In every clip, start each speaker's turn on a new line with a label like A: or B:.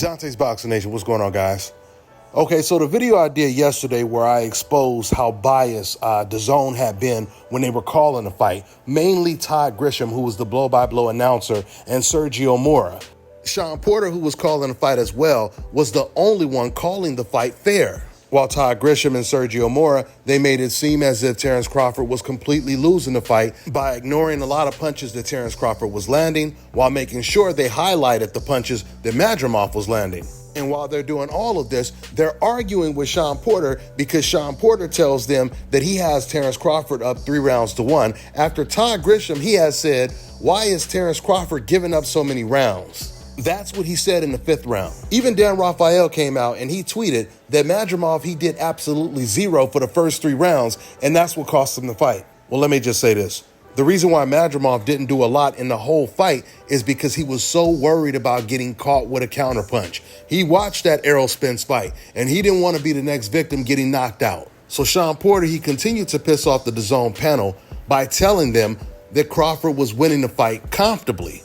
A: Dante's Boxing Nation, what's going on, guys? Okay, so the video I did yesterday where I exposed how biased DAZN had been when they were calling the fight, mainly Todd Grisham, who was the blow-by-blow announcer, and Sergio Mora. Sean Porter, who was calling the fight as well, was the only one calling the fight fair. While Todd Grisham and Sergio Mora, they made it seem as if Terence Crawford was completely losing the fight by ignoring a lot of punches that Terence Crawford was landing, while making sure they highlighted the punches that Madrimov was landing. And while they're doing all of this, they're arguing with Sean Porter because Sean Porter tells them that he has Terence Crawford up 3-1 after Todd Grisham, he has said, "Why is Terence Crawford giving up so many rounds?" That's what he said in the 5th round. Even Dan Rafael came out and he tweeted that Madrimov, he did absolutely zero for the first 3 rounds, and that's what cost him the fight. Well, let me just say this. The reason why Madrimov didn't do a lot in the whole fight is because he was so worried about getting caught with a counterpunch. He watched that Errol Spence fight, and he didn't want to be the next victim getting knocked out. So Sean Porter, he continued to piss off the DAZN panel by telling them that Crawford was winning the fight comfortably.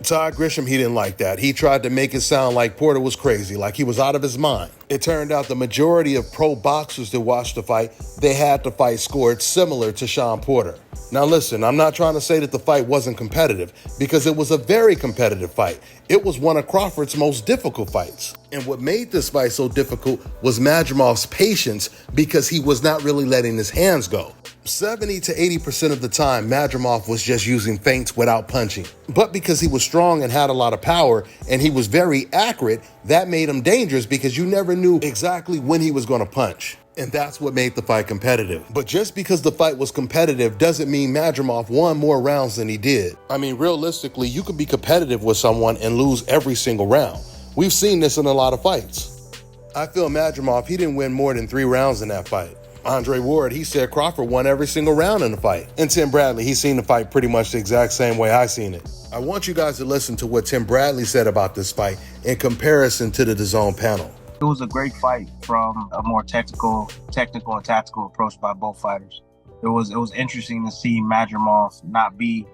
A: Todd Grisham, he didn't like that. He tried to make it sound like Porter was crazy, like he was out of his mind. It turned out the majority of pro boxers that watched the fight, they had the fight scored similar to Sean Porter. Now listen, I'm not trying to say that the fight wasn't competitive, because it was a very competitive fight. It was one of Crawford's most difficult fights. And what made this fight so difficult was Madrimov's patience, because he was not really letting his hands go. 70 to 80% of the time, Madrimov was just using feints without punching. But because he was strong and had a lot of power, and he was very accurate, that made him dangerous because you never knew exactly when he was going to punch. And that's what made the fight competitive. But just because the fight was competitive doesn't mean Madrimov won more rounds than he did. I mean, realistically, you could be competitive with someone and lose every single round. We've seen this in a lot of fights. I feel Madrimov, he didn't win more than 3 rounds in that fight. Andre Ward, he said Crawford won every single round in the fight. And Tim Bradley, he's seen the fight pretty much the exact same way I seen it. I want you guys to listen to what Tim Bradley said about this fight in comparison to the DAZN panel.
B: It was a great fight from a more technical and tactical approach by both fighters. It was interesting to see Madrimov not be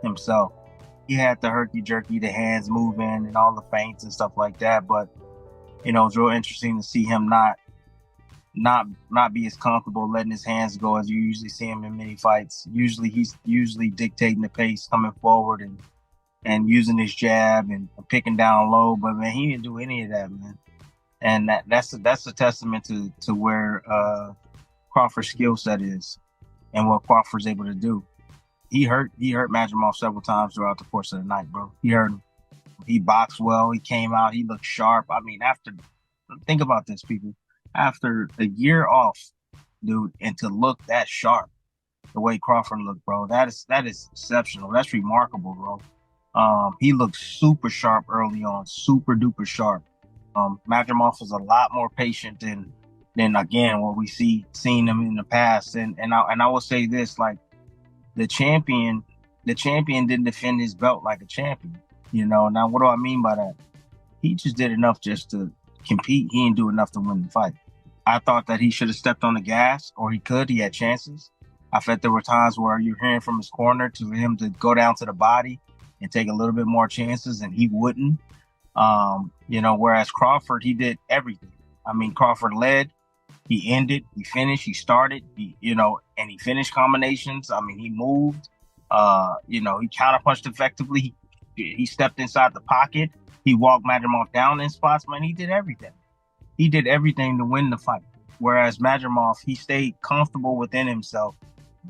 B: himself. He had the herky-jerky, the hands moving and all the feints and stuff like that, but it was real interesting to see him not be as comfortable letting his hands go as you usually see him in many fights. He's usually dictating the pace, coming forward and using his jab and picking down low, but man, he didn't do any of that, man. And that's a testament to where Crawford's skill set is and what Crawford's able to do. He hurt Madrimov several times throughout the course of the night, bro. He hurt him. He boxed well. He came out. He looked sharp. I mean, think about this, people. After a year off, dude, and to look that sharp, the way Crawford looked, bro, that is exceptional. That's remarkable, bro. He looked super sharp early on, super duper sharp. Madrimov was a lot more patient than again what we seen him in the past. And I will say this, like the champion didn't defend his belt like a champion. Now what do I mean by that? He just did enough just to compete. He didn't do enough to win the fight. I thought that he should have stepped on the gas, or he had chances. I felt there were times where you're hearing from his corner to him to go down to the body and take a little bit more chances, and he wouldn't. Whereas Crawford, he did everything. I mean, Crawford led, he ended, he finished, he started, and he finished combinations. I mean, he moved, he counterpunched effectively. He stepped inside the pocket. He walked Madrimov down in spots, man. He did everything. He did everything to win the fight. Whereas Madrimov, he stayed comfortable within himself,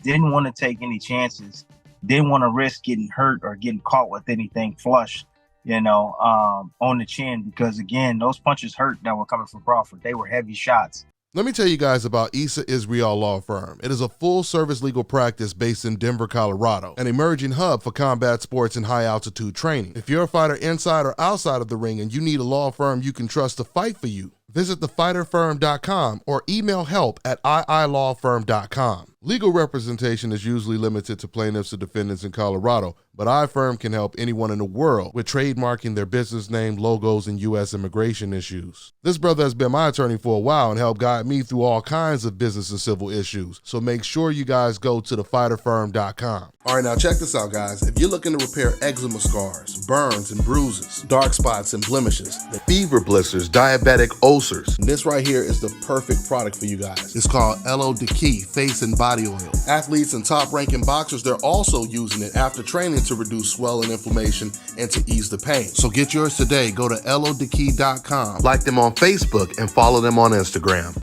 B: didn't want to take any chances, didn't want to risk getting hurt or getting caught with anything flush, on the chin, because again, those punches hurt that were coming from Crawford. They were heavy shots.
A: Let me tell you guys about Issa Israel Law Firm. It is a full-service legal practice based in Denver, Colorado, an emerging hub for combat sports and high-altitude training. If you're a fighter inside or outside of the ring and you need a law firm you can trust to fight for you, visit thefighterfirm.com or email help@iilawfirm.com. Legal representation is usually limited to plaintiffs or defendants in Colorado, but iFirm can help anyone in the world with trademarking their business name, logos, and U.S. immigration issues. This brother has been my attorney for a while and helped guide me through all kinds of business and civil issues, so make sure you guys go to thefighterfirm.com. All right, now check this out, guys. If you're looking to repair eczema scars, burns and bruises, dark spots and blemishes, fever blisters, diabetic ulcers, this right here is the perfect product for you guys. It's called Deeky Face and Body Oil. Athletes and top-ranking boxers, they're also using it after training to reduce swelling, inflammation, and to ease the pain. So get yours today. Go to LODeeky.com, like them on Facebook, and follow them on Instagram.